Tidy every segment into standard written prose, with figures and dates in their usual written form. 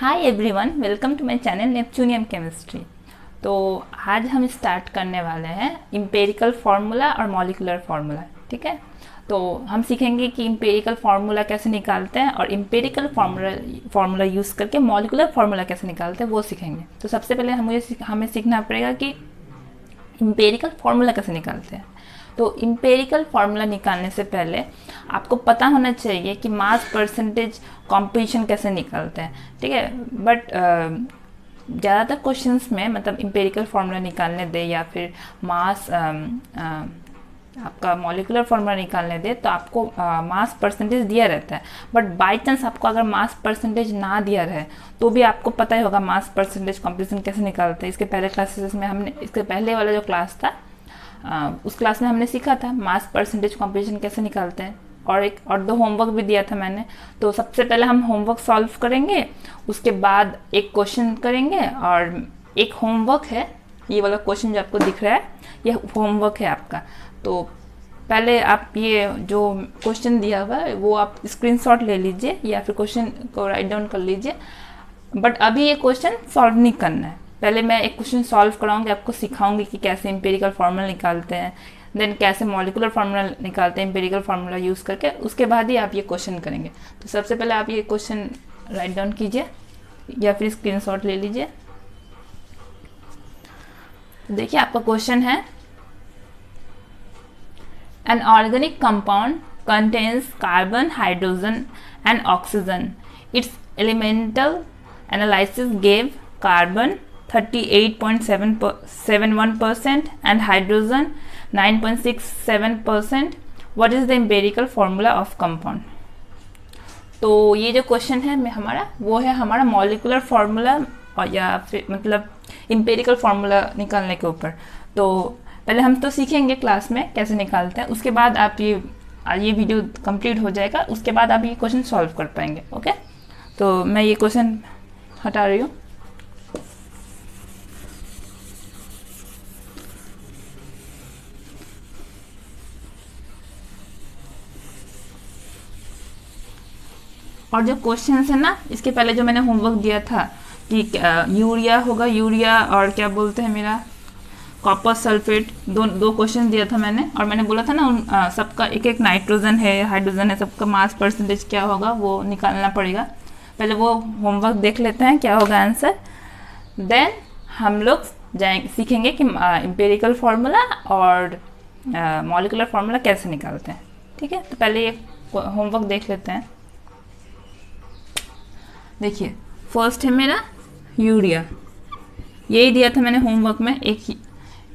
Hi everyone, welcome to my channel neptunium chemistry. तो आज हम स्टार्ट करने वाले हैं इम्पेरिकल फार्मूला और मॉलिक्यूलर फार्मूला। ठीक है, तो हम सीखेंगे कि इम्पेरिकल फार्मूला कैसे निकालते हैं और इम्पेरिकल फार्मूला यूज़ करके मॉलिक्यूलर फार्मूला कैसे निकालते हैं वो सीखेंगे। तो सबसे पहले हमें सीखना पड़ेगा कि इम्पेरिकल फार्मूला कैसे निकालते हैं। तो इम्पेरिकल फार्मूला निकालने से पहले आपको पता होना चाहिए कि मास परसेंटेज कॉम्पोजिशन कैसे निकालते हैं। ठीक है, बट ज़्यादातर क्वेश्चंस में मतलब इम्पेरिकल फार्मूला निकालने दे या फिर मास आपका मॉलिक्यूलर फार्मूला निकालने दे तो आपको मास परसेंटेज दिया रहता है। बट बाई चांस आपको अगर मास परसेंटेज ना दिया रहे तो भी आपको पता ही होगा मास परसेंटेज कॉम्पोजिशन कैसे निकालते हैं। इसके पहले क्लासेस में हमने इसके पहले वाला जो क्लास था उस क्लास में हमने सीखा था मास परसेंटेज कॉम्पोजिशन कैसे निकालते हैं, और दो होमवर्क भी दिया था मैंने। तो सबसे पहले हम होमवर्क सॉल्व करेंगे, उसके बाद एक क्वेश्चन करेंगे और एक होमवर्क है। ये वाला क्वेश्चन जो आपको दिख रहा है ये होमवर्क है आपका। तो पहले आप ये जो क्वेश्चन दिया हुआ है वो आप स्क्रीनशॉट ले लीजिए या फिर क्वेश्चन को राइट डाउन कर लीजिए। बट अभी ये क्वेश्चन सॉल्व नहीं करना है। पहले मैं एक क्वेश्चन सॉल्व कराऊंगी, आपको सिखाऊंगी कि कैसे इम्पेरिकल फार्मूला निकालते हैं, देन कैसे मॉलिक्यूलर फार्मूला निकालते हैं इम्पेरिकल फार्मूला यूज़ करके। उसके बाद ही आप ये क्वेश्चन करेंगे। तो सबसे पहले आप ये क्वेश्चन राइट डाउन कीजिए या फिर स्क्रीनशॉट ले लीजिए। तो देखिए आपका क्वेश्चन है, an organic compound contains carbon, hydrogen and oxygen. It's elemental analysis gave carbon 38.71% and hydrogen 9.67%. What is the empirical formula of compound? तो ये जो क्वेश्चन है हमारा वो है हमारा मॉलिक्यूलर फार्मूला और या फिर मतलब इम्पेरिकल फार्मूला निकालने के ऊपर। तो पहले हम तो सीखेंगे क्लास में कैसे निकालते हैं, उसके बाद आप ये वीडियो कंप्लीट हो जाएगा, उसके बाद आप ये क्वेश्चन सॉल्व कर पाएंगे। ओके, तो मैं ये क्वेश्चन हटा रही हूँ। और जो क्वेश्चंस है ना, इसके पहले जो मैंने होमवर्क दिया था कि यूरिया होगा, यूरिया और क्या बोलते हैं मेरा कॉपर सल्फेट, दो क्वेश्चन दिया था मैंने। और मैंने बोला था ना उन सबका एक एक नाइट्रोजन है, हाइड्रोजन है, सबका मास परसेंटेज क्या होगा वो निकालना पड़ेगा। पहले वो होमवर्क देख लेते हैं क्या होगा आंसर, देन हम लोग सीखेंगे कि इम्पेरिकल फार्मूला और मॉलिक्यूलर फार्मूला कैसे निकालते हैं। ठीक है, तो पहले ये होमवर्क देख लेते हैं। देखिए फर्स्ट है मेरा यूरिया, यही दिया था मैंने होमवर्क में, एक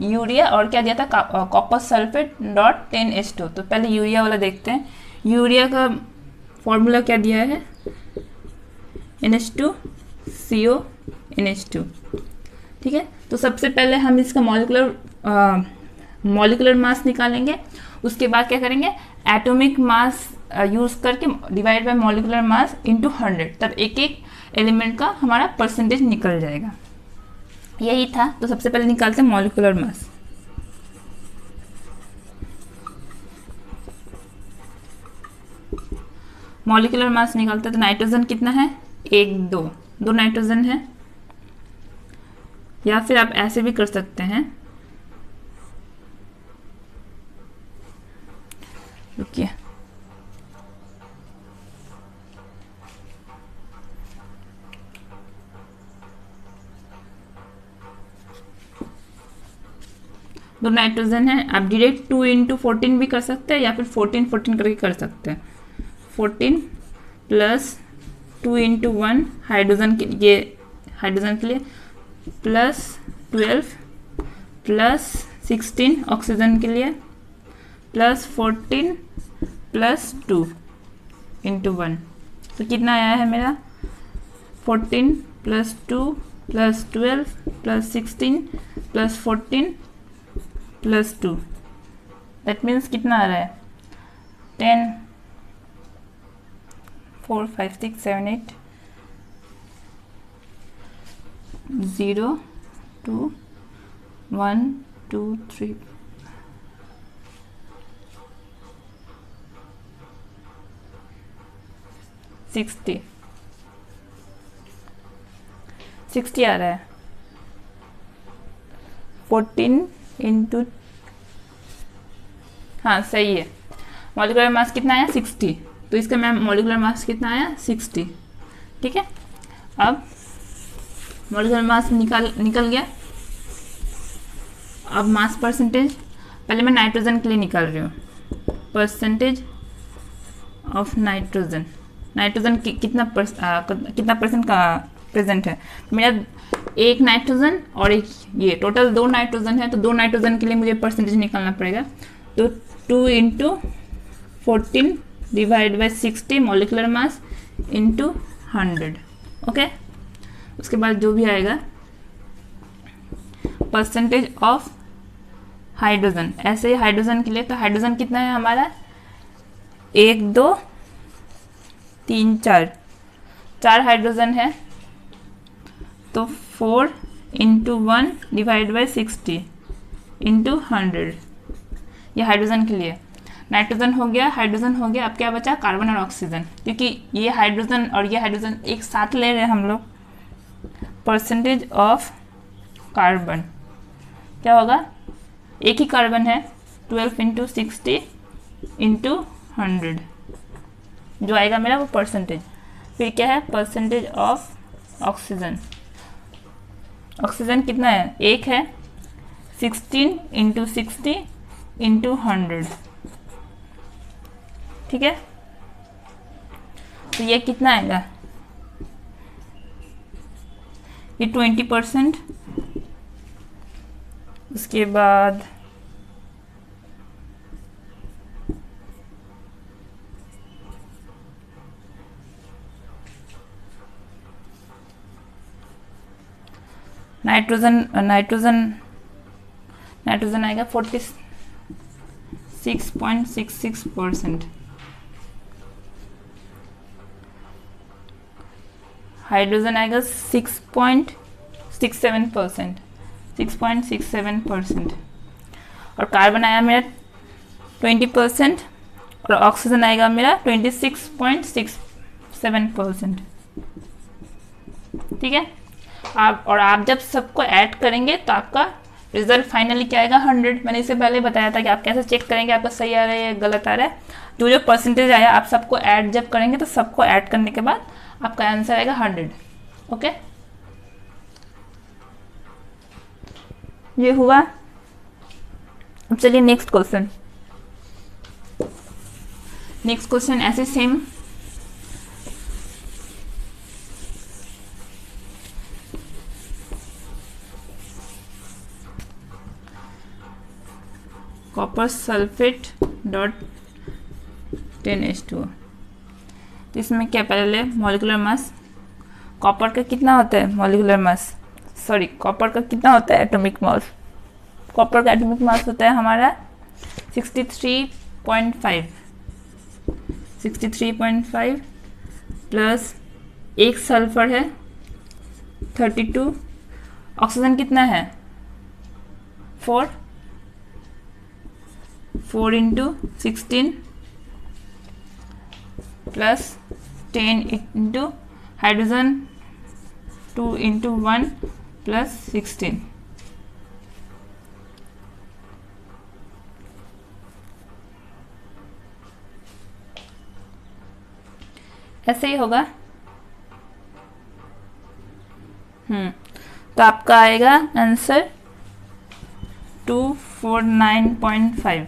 यूरिया और क्या दिया था कॉपर सल्फेट डॉट 10H2। तो पहले यूरिया वाला देखते हैं। यूरिया का फॉर्मूला क्या दिया है, NH2CO NH2। ठीक है, तो सबसे पहले हम इसका मॉलिक्यूलर मास निकालेंगे, उसके बाद क्या करेंगे एटॉमिक मास यूज़ करके divide by molecular mass into 100, तब एक एक एलिमेंट का हमारा परसेंटेज निकल जाएगा। यही था। तो सबसे पहले निकालते हैं मॉलिक्यूलर मास। मॉलिक्यूलर मास निकालते हैं तो नाइट्रोजन कितना है, 1 2 नाइट्रोजन है, या फिर आप ऐसे भी कर सकते हैं, रुकिए दो नाइट्रोजन है। आप डायरेक्ट 2 × 14 भी कर सकते हैं या फिर 14 14 करके कर सकते हैं। 14 + 2 × 1 हाइड्रोजन के लिए प्लस 12 + 16 ऑक्सीजन के लिए प्लस 14 + 2 × 1। तो कितना आया है मेरा 14 + 2 + 12 + 16 + 14 + 2, दैट मीन्स कितना आ रहा है 10 4 5 6 7 8 0 2 1 2 3 60 60 आ रहा है, 14 इंटू, हाँ सही है। मॉलिक्यूलर मास कितना आया 60, तो इसका मैम मॉलिक्यूलर मास कितना आया 60। ठीक है, अब मॉलिक्यूलर मास निकल गया। अब मास परसेंटेज, पहले मैं नाइट्रोजन के लिए निकाल रही हूँ, परसेंटेज ऑफ नाइट्रोजन। नाइट्रोजन कितना परसेंट का प्रेजेंट है मेरा, एक नाइट्रोजन और एक ये, टोटल 2 नाइट्रोजन है, तो 2 नाइट्रोजन के लिए मुझे परसेंटेज निकालना पड़ेगा। तो 2 into 14 divide by 60 molecular mass into 100। Okay, उसके बाद जो भी आएगा परसेंटेज ऑफ हाइड्रोजन, ऐसे ही हाइड्रोजन के लिए, तो हाइड्रोजन कितना है हमारा 1 2 3 4, 4 हाइड्रोजन है, तो 4 इंटू 1 डिवाइड बाई 60 इंटू 100, ये हाइड्रोजन के लिए। नाइट्रोजन हो गया, हाइड्रोजन हो गया, अब क्या बचा कार्बन और ऑक्सीजन, क्योंकि ये हाइड्रोजन और ये हाइड्रोजन एक साथ ले रहे हैं हम लोग। परसेंटेज ऑफ कार्बन क्या होगा, एक ही कार्बन है, 12 इंटू 60 इंटू 100, जो आएगा मेरा वो परसेंटेज। फिर क्या है परसेंटेज ऑफ ऑक्सीजन, ऑक्सीजन कितना है, एक है, 16 इंटू 60 इंटू 100। ठीक है, तो ये कितना आएगा, ये 20%। उसके बाद नाइट्रोजन आएगा 46.66%। हाइड्रोजन आएगा 6.67%। और कार्बन आया मेरा 20%, और ऑक्सीजन आएगा मेरा 26.67%। ठीक है, आप जब सबको ऐड करेंगे तो आपका रिजल्ट फाइनली क्या आएगा 100। मैंने इससे पहले बताया था कि आप कैसे चेक करेंगे आपका सही आ रहा है या गलत आ रहा है। जो परसेंटेज आया आप सबको ऐड जब करेंगे तो सबको ऐड करने के बाद आपका आंसर आएगा 100। ओके, ये हुआ। अब चलिए नेक्स्ट क्वेश्चन ऐसे same. Copper sulphate dot 10H2O। तो इसमें क्या, पहले मॉलिक्यूलर मास, कॉपर का कितना होता है मॉलिक्यूलर मास, सॉरी कॉपर का कितना होता है एटॉमिक मास। कॉपर का एटॉमिक मास होता है हमारा 63.5 प्लस एक सल्फर है 32। ऑक्सीजन कितना है 4 into 16 plus 10 into hydrogen 2 into 1 plus 16। ऐसे ही होगा। तो आपका आएगा आंसर 249.5।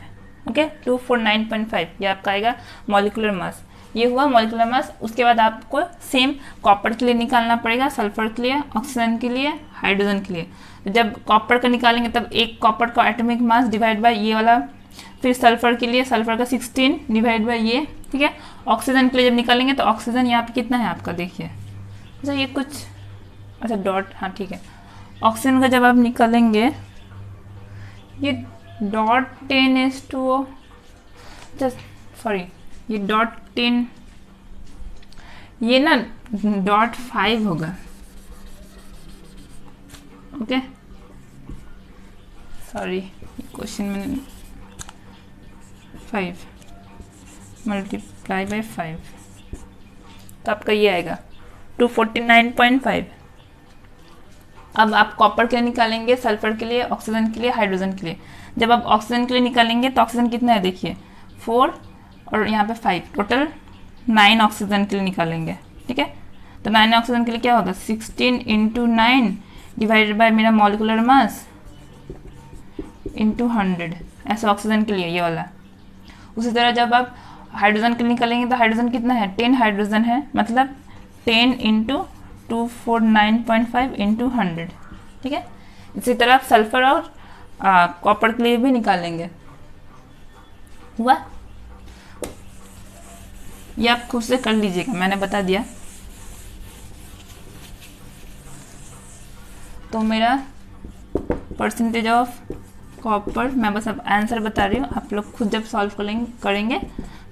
ओके, 249.5 ये आपका आएगा मॉलिक्यूलर मास। ये हुआ मॉलिक्यूलर मास। उसके बाद आपको सेम कॉपर के लिए निकालना पड़ेगा, सल्फर के लिए, ऑक्सीजन के लिए, हाइड्रोजन के लिए। तो जब कॉपर का निकालेंगे तब एक कॉपर का एटॉमिक मास डिवाइड बाय ये वाला, फिर सल्फर के लिए सल्फर का 16 डिवाइड बाय ये। ठीक है, ऑक्सीजन के लिए जब निकालेंगे तो ऑक्सीजन यहाँ पे कितना है आपका, देखिए। अच्छा ये कुछ, अच्छा डॉट, हाँ ठीक है। ऑक्सीजन का जब आप निकालेंगे ये डॉट 10H2O, सॉरी ये डॉट 10, ये ना डॉट 5 होगा। ओके सॉरी, क्वेश्चन में 5 मल्टीप्लाई बाय 5, तो आपका ये आएगा 249.5। अब आप कॉपर के लिए निकालेंगे, सल्फर के लिए, ऑक्सीजन के लिए, हाइड्रोजन के लिए। जब आप ऑक्सीजन के लिए निकालेंगे तो ऑक्सीजन कितना है देखिए 4 और यहाँ पे 5, टोटल 9 ऑक्सीजन के लिए निकालेंगे। ठीक है, तो 9 ऑक्सीजन के लिए क्या होगा 16 × 9 डिवाइडेड बाय मेरा मॉलिकुलर मास इंटू 100, ऐसा ऑक्सीजन के लिए ये वाला। उसी तरह जब आप हाइड्रोजन के लिए निकालेंगे तो हाइड्रोजन कितना है 10 हाइड्रोजन है, मतलब 10 × 249.5 × 100। ठीक है, इसी तरह आप सल्फर और कॉपर के लिए भी निकालेंगे। हुआ, ये आप खुद से कर लीजिएगा, मैंने बता दिया। तो मेरा परसेंटेज ऑफ कॉपर, मैं बस अब आंसर बता रही हूँ, आप लोग खुद जब सॉल्व करेंगे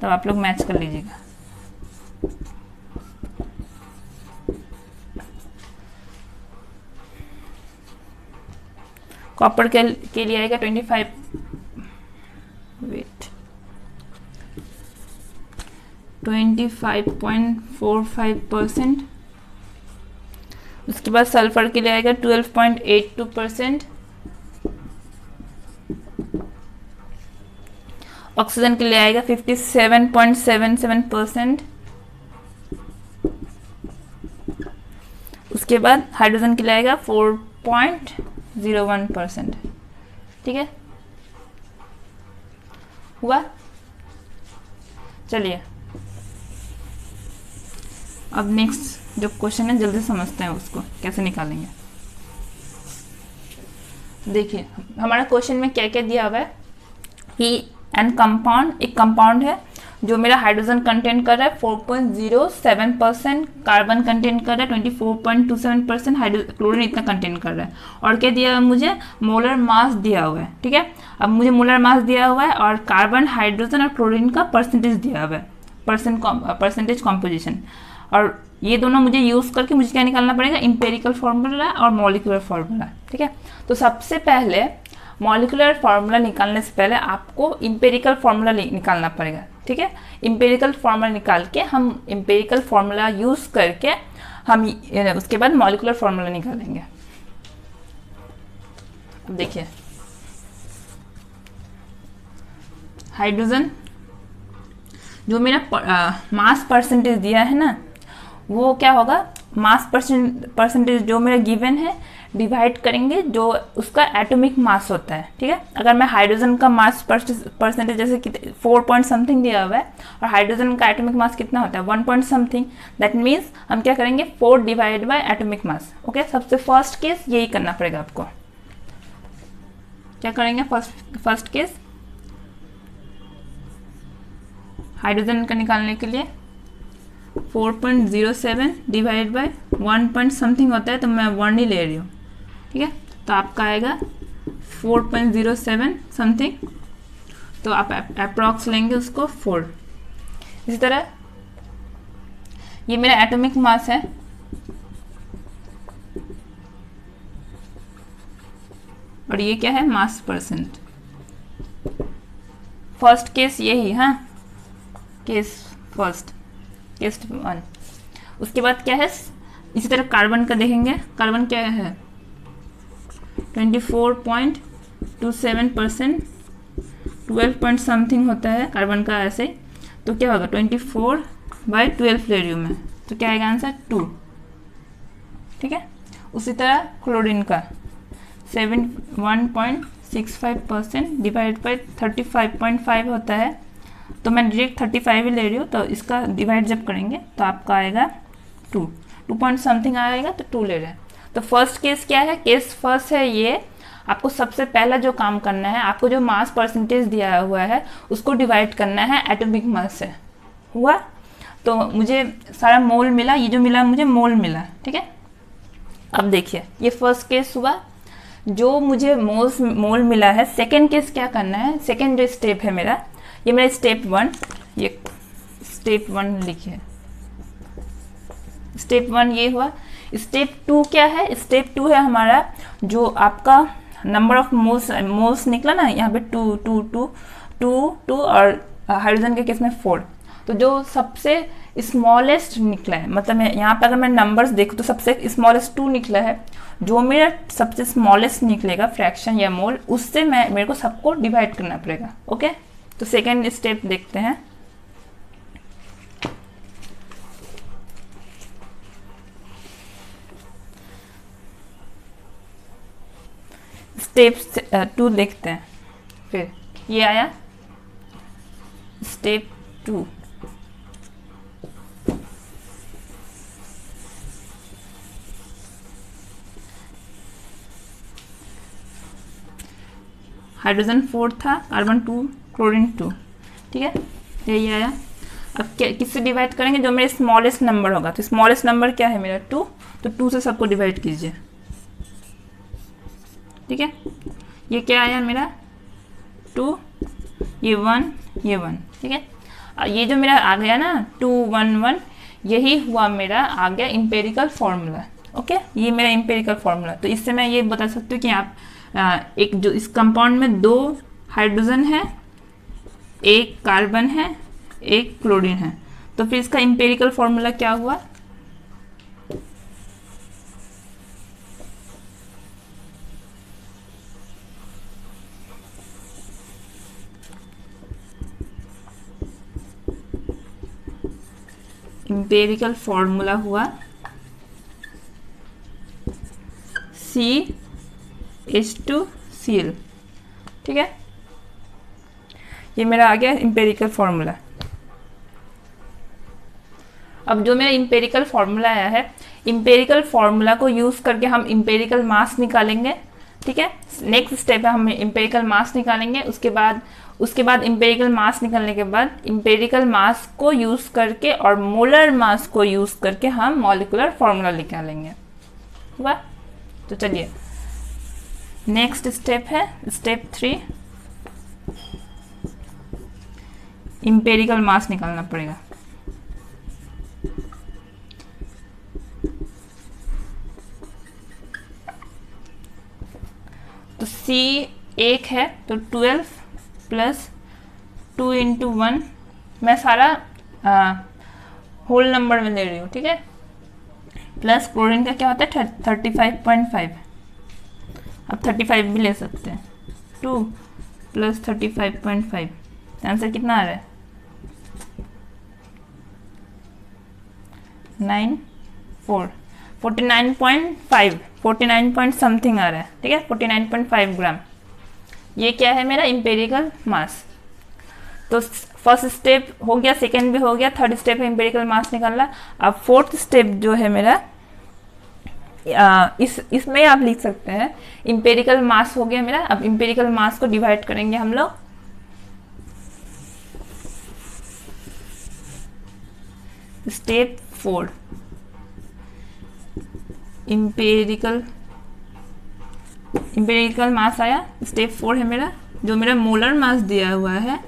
तब आप लोग मैच कर लीजिएगा। कॉपर के लिए आएगा 25.45%। उसके बाद सल्फर के लिए आएगा 12.82%। ऑक्सीजन के लिए आएगा 57.77%। उसके बाद हाइड्रोजन के लिए आएगा 4.01%। ठीक है, हुआ। चलिए अब नेक्स्ट जो क्वेश्चन है जल्दी समझते हैं उसको कैसे निकालेंगे। देखिए हमारा क्वेश्चन में क्या क्या दिया हुआ है कि एन कंपाउंड, एक कंपाउंड है जो मेरा हाइड्रोजन कंटेंट कर रहा है 4.07%, कार्बन कंटेंट कर रहा है 24.27%, क्लोरीन इतना कंटेंट कर रहा है। और क्या दिया हुआ है मुझे, मोलर मास दिया हुआ है। ठीक है, अब मुझे मोलर मास दिया हुआ है और कार्बन, हाइड्रोजन और क्लोरीन का परसेंटेज दिया हुआ है, परसेंटेज कॉम्पोजिशन। और ये दोनों मुझे यूज़ करके मुझे क्या निकालना पड़ेगा, इंपेरिकल फार्मूला और मॉलिक्यूलर फार्मूला। ठीक है, तो सबसे पहले मॉलिक्यूलर फार्मूला निकालने से पहले आपको इंपेरिकल फार्मूला निकालना पड़ेगा। ठीक है, इंपेरिकल फार्मूला निकाल के हम इंपेरिकल फार्मूला यूज़ करके हम उसके बाद मॉलिक्यूलर फार्मूला निकालेंगे। अब देखिए हाइड्रोजन जो मेरा मास परसेंटेज दिया है ना, वो क्या होगा, मास परसेंटेज जो मेरा गिवन है डिवाइड करेंगे जो उसका एटॉमिक मास होता है। ठीक है, अगर मैं हाइड्रोजन का मास परसेंटेज जैसे 4 पॉइंट समथिंग दिया हुआ है और हाइड्रोजन का एटॉमिक मास कितना होता है 1 पॉइंट समथिंग, दैट मीन्स हम क्या करेंगे 4 divide by atomic mass. Okay, सबसे फर्स्ट केस यही करना पड़ेगा आपको। क्या करेंगे फर्स्ट केस, हाइड्रोजन का निकालने के लिए 4.07 डिवाइड बाय 1 पॉइंट समथिंग होता है तो मैं 1 ही ले रही हूँ। ठीक है, तो आपका आएगा 4.07 समथिंग, तो आप अप्रॉक्स लेंगे उसको 4। इसी तरह ये मेरा एटॉमिक मास है, और ये क्या है मास परसेंट। फर्स्ट केस यही, हाँ केस फर्स्ट, केस 1। उसके बाद क्या है, इसी तरह कार्बन का देखेंगे। कार्बन क्या है 24.27%, 12 पॉइंट समथिंग होता है कार्बन का ऐसे, तो क्या होगा 24/12 ले रही हूँ मैं, तो क्या आएगा आंसर 2। ठीक है, उसी तरह क्लोरीन का 71.65% डिवाइड बाई 35.5 होता है, तो मैं डायरेक्ट 35 ही ले रही हूँ, तो इसका डिवाइड जब करेंगे तो आपका आएगा 2 पॉइंट समथिंग आएगा, तो 2 ले रहे हैं। तो फर्स्ट केस क्या है, केस फर्स्ट है ये। आपको सबसे पहला जो काम करना है, आपको जो मास परसेंटेज दिया हुआ है उसको डिवाइड करना है एटॉमिक मास से। हुआ, तो मुझे सारा मोल मिला, ये जो मिला मुझे मोल मिला। ठीक है, अब देखिए ये फर्स्ट केस हुआ, जो मुझे मोल मिला है। सेकेंड केस क्या करना है, सेकेंड जो स्टेप है मेरा, ये मेरा स्टेप 1, ये स्टेप 1 लिखिए, स्टेप 1 ये हुआ। स्टेप 2 क्या है, स्टेप 2 है हमारा जो आपका नंबर ऑफ मोल्स निकला ना, यहाँ पे 2 और हाइड्रोजन के केस में 4, तो जो सबसे स्मॉलेस्ट निकला है, मतलब यहाँ पर अगर मैं नंबर्स देखूँ तो सबसे स्मॉलेस्ट 2 निकला है, जो मेरा सबसे स्मॉलेस्ट निकलेगा फ्रैक्शन या मोल, उससे मेरे को सबको डिवाइड करना पड़ेगा। ओके, तो सेकेंड स्टेप देखते हैं। स्टेप 2 देखते हैं। फिर ये आया स्टेप 2। हाइड्रोजन 4 था, कार्बन 2, क्लोरीन 2, ठीक है, यही आया। अब क्या किससे डिवाइड करेंगे? जो मेरे स्मॉलेस्ट नंबर होगा। तो स्मॉलेस्ट नंबर क्या है मेरा? 2, तो 2 से सबको डिवाइड कीजिए, ठीक है। ये क्या आया मेरा? 2, ये 1, ये 1, ठीक है। ये जो मेरा आ गया ना 2 1 1, यही हुआ मेरा आ गया इम्पेरिकल फॉर्मूला। ओके, ये मेरा इम्पेरिकल फॉर्मूला। तो इससे मैं ये बता सकती हूँ कि आप एक जो इस कंपाउंड में 2 हाइड्रोजन है, 1 कार्बन है, 1 क्लोरीन है, तो फिर इसका इम्पेरिकल फॉर्मूला क्या हुआ? इम्पेरिकल फॉर्मूला हुआ CH2Cl, ठीक है। ये मेरा आ गया इम्पेरिकल फॉर्मूला। अब जो मेरा इम्पेरिकल फॉर्मूला आया है, इम्पेरिकल फॉर्मूला को यूज़ करके हम इम्पेरिकल मास निकालेंगे, ठीक है। नेक्स्ट स्टेप है हम इम्पेरिकल मास निकालेंगे। उसके बाद इम्पेरिकल मास निकालने के बाद इम्पेरिकल मास को यूज़ करके और मोलर मास को यूज़ करके हम मॉलिक्यूलर फॉर्मूला निकालेंगे, हुआ। तो चलिए नेक्स्ट स्टेप है स्टेप 3, इम्पेरिकल मास निकालना पड़ेगा। तो C 1 है तो 12 प्लस 2 इंटू 1, मैं सारा होल नंबर में ले रही हूँ, ठीक है। प्लस क्लोरीन का क्या होता है 35.5, अब 35 भी ले सकते हैं। 2 प्लस 35.5, आंसर कितना आ रहा है? 49.5, 49 पॉइंट समथिंग आ रहा है, ठीक है, 49.5 ग्राम। ये क्या है मेरा इम्पेरिकल मास। तो फर्स्ट स्टेप हो गया, सेकेंड भी हो गया, थर्ड स्टेप है इम्पेरिकल मास निकालना। अब फोर्थ स्टेप जो है मेरा, इसमें आप लिख सकते हैं इम्पेरिकल मास हो गया मेरा। अब इम्पेरिकल मास को डिवाइड करेंगे हम लोग। स्टेप 4 इम्पेरिकल मास आया। स्टेप 4 है मेरा, जो मेरा मोलर मास दिया हुआ है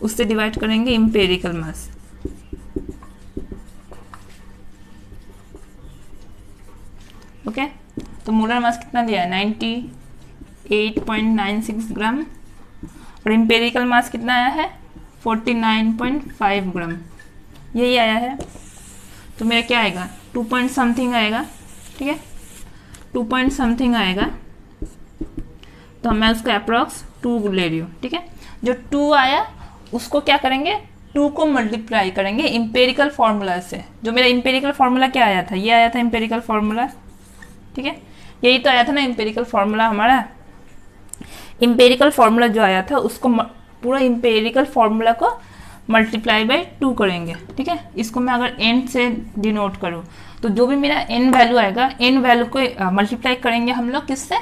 उससे डिवाइड करेंगे इम्पेरिकल मास। ओके, तो मोलर मास कितना दिया है? 98.96 ग्राम, और इम्पेरिकल मास कितना आया है? 49.5 ग्राम, यही आया है। तो मेरा क्या आएगा? 2 पॉइंट समथिंग आएगा, ठीक है, 2 पॉइंट समथिंग आएगा। तो मैं उसका अप्रॉक्स 2 ले रही हूँ, ठीक है। जो 2 आया उसको क्या करेंगे? 2 को मल्टीप्लाई करेंगे इम्पेरिकल फार्मूला से। जो मेरा इम्पेरिकल फार्मूला क्या आया था? ये आया था इम्पेरिकल फार्मूला, ठीक है, यही तो आया था ना इम्पेरिकल फार्मूला हमारा। इम्पेरिकल फार्मूला जो आया था उसको पूरा इम्पेरिकल फार्मूला को मल्टीप्लाई बाय 2 करेंगे, ठीक है। इसको मैं अगर n से डिनोट करूँ तो जो भी मेरा n वैल्यू आएगा, n वैल्यू को मल्टीप्लाई करेंगे हम लोग किससे?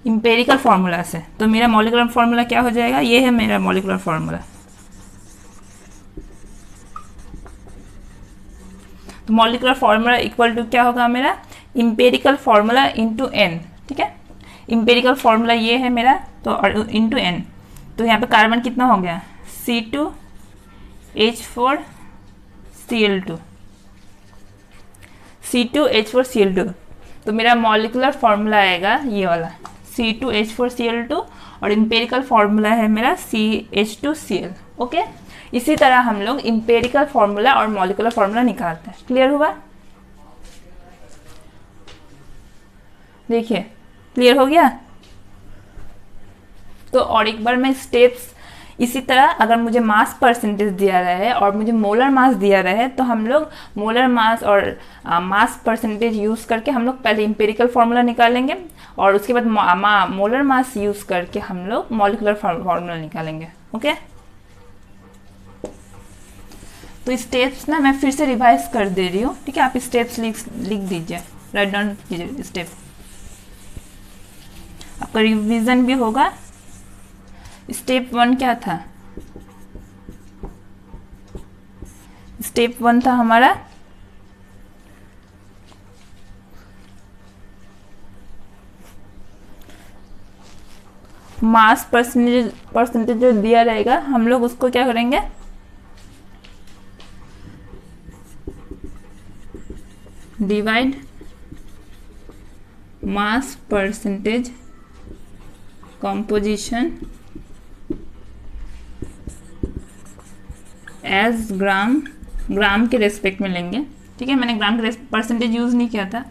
इम्पेरिकल फार्मूला से। तो मेरा मॉलिक्यूलर फार्मूला क्या हो जाएगा? ये है मेरा मॉलिक्यूलर फार्मूला। तो मॉलिक्यूलर फार्मूला इक्वल टू क्या होगा मेरा? इम्पेरिकल फार्मूला इंटू n, ठीक है। इम्पेरिकल फार्मूला ये है मेरा, तो इंटू n। तो यहाँ पे कार्बन कितना हो गया? C2H4Cl2, C2H4Cl2। तो मेरा मॉलिक्यूलर फार्मूला आएगा ये वाला C2H4Cl2, और इम्पेरिकल फार्मूला है मेरा CH2Cl। ओके, इसी तरह हम लोग इंपेरिकल फॉर्मूला और मॉलिक्यूलर फॉर्मूला निकालते हैं। क्लियर हुआ? देखिए क्लियर हो गया। तो और एक बार मैं स्टेप्स इसी तरह, अगर मुझे मास परसेंटेज दिया रहा है और मुझे मोलर मास दिया रहा है तो हम लोग मोलर मास और मास परसेंटेज यूज़ करके हम लोग पहले इंपेरिकल फार्मूला निकालेंगे और उसके बाद मोलर मास यूज़ करके हम लोग मॉलिक्यूलर फार्मूला निकालेंगे। ओके, तो स्टेप्स ना मैं फिर से रिवाइज कर दे रही हूँ, ठीक है? आप स्टेप्स लिख दीजिए, राइट डाउन कीजिए स्टेप, आपका रिवीजन भी होगा। स्टेप 1 क्या था? स्टेप 1 था हमारा मास परसेंटेज जो दिया रहेगा हम लोग उसको क्या करेंगे, divide mass percentage composition as gram के रेस्पेक्ट में लेंगे, ठीक है? मैंने ग्राम के परसेंटेज यूज नहीं किया था,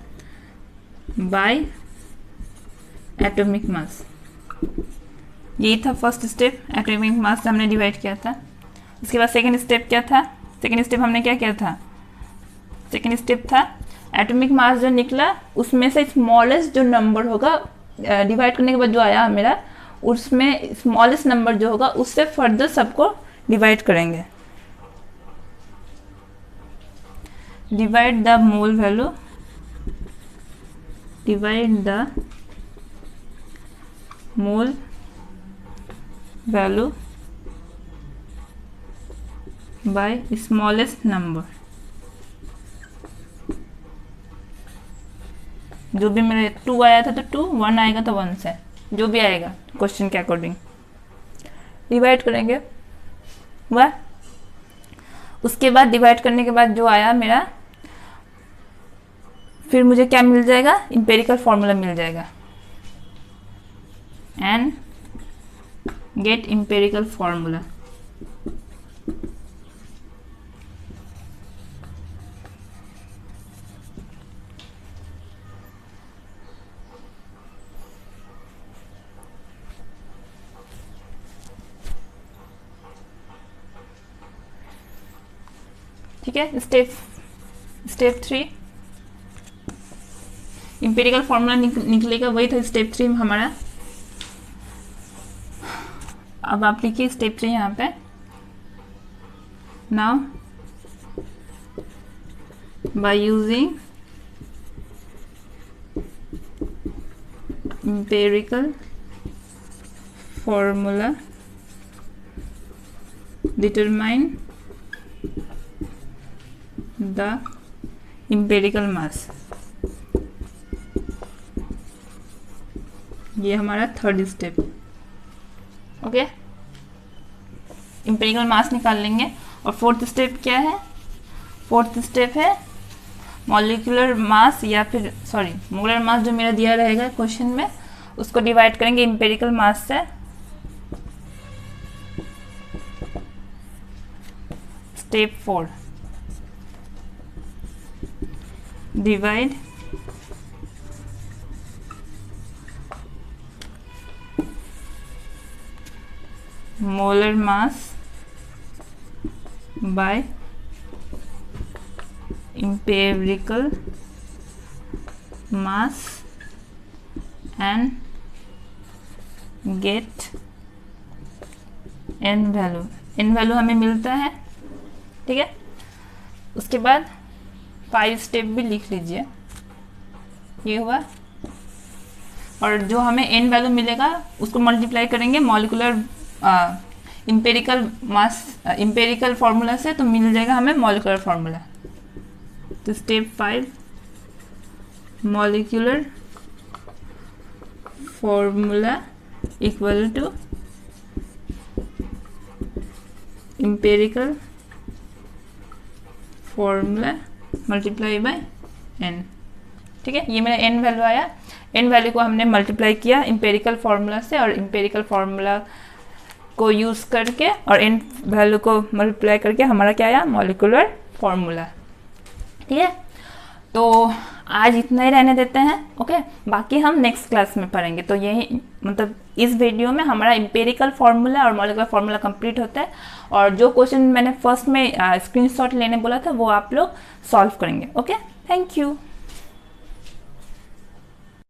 बाय एटॉमिक मास। यही था फर्स्ट स्टेप, एटॉमिक मास से हमने डिवाइड किया था। उसके बाद सेकेंड स्टेप क्या था? सेकेंड स्टेप हमने क्या किया था? सेकेंड स्टेप था एटॉमिक मास जो निकला उसमें से स्मॉलेस्ट जो नंबर होगा डिवाइड करने के बाद जो आया मेरा, उसमें स्मॉलेस्ट नंबर जो होगा उससे फर्दर सबको डिवाइड करेंगे। Divide the mole value, divide the mole value by smallest number. जो भी मेरे 2 आया था तो 2, 1 आएगा तो 1 से, जो भी आएगा क्वेश्चन के अकॉर्डिंग डिवाइड करेंगे। वह उसके बाद डिवाइड करने के बाद जो आया मेरा, फिर मुझे क्या मिल जाएगा? इंपेरिकल फॉर्मूला मिल जाएगा एंड गेट इंपेरिकल फॉर्मूला। ठीक है, स्टेप 3 इंपेरिकल फॉर्मूला निकलेगा, वही था स्टेप 3 हमारा। अब आप लिखिए स्टेप 3 यहाँ पे, now by using empirical formula determine the empirical mass. ये हमारा third step. Okay, empirical mass निकाल लेंगे। और फोर्थ स्टेप क्या है? फोर्थ स्टेप है मॉलिक्यूलर मास, या फिर सॉरी मोलर मास जो मेरा दिया रहेगा क्वेश्चन में, उसको डिवाइड करेंगे इंपेरिकल मास से। Step 4 divide molar mass by empirical mass and get n value. n value हमें मिलता है, ठीक है? उसके बाद 5 स्टेप भी लिख लीजिए, ये हुआ। और जो हमें n वैल्यू मिलेगा उसको मल्टीप्लाई करेंगे molecular empirical mass empirical formula से, तो मिल जाएगा हमें मॉलिक्यूलर फार्मूला। तो step 5 molecular formula equal to empirical formula multiply by n। ठीक है, ये मेरा n वैल्यू आया। n वैल्यू को हमने मल्टीप्लाई किया इंपेरिकल फार्मूला से, और इंपेरिकल फार्मूला को यूज़ करके और इन वैल्यू को मल्टीप्लाई करके हमारा क्या आया, मॉलिक्यूलर फॉर्मूला। ठीक है, तो आज इतना ही रहने देते हैं। ओके, बाकी हम नेक्स्ट क्लास में पढ़ेंगे। तो यही मतलब इस वीडियो में हमारा एम्पिरिकल फार्मूला और मॉलिक्यूलर फार्मूला कंप्लीट होता है, और जो क्वेश्चन मैंने फर्स्ट में स्क्रीनशॉट लेने बोला था वो आप लोग सॉल्व करेंगे। Okay, thank you.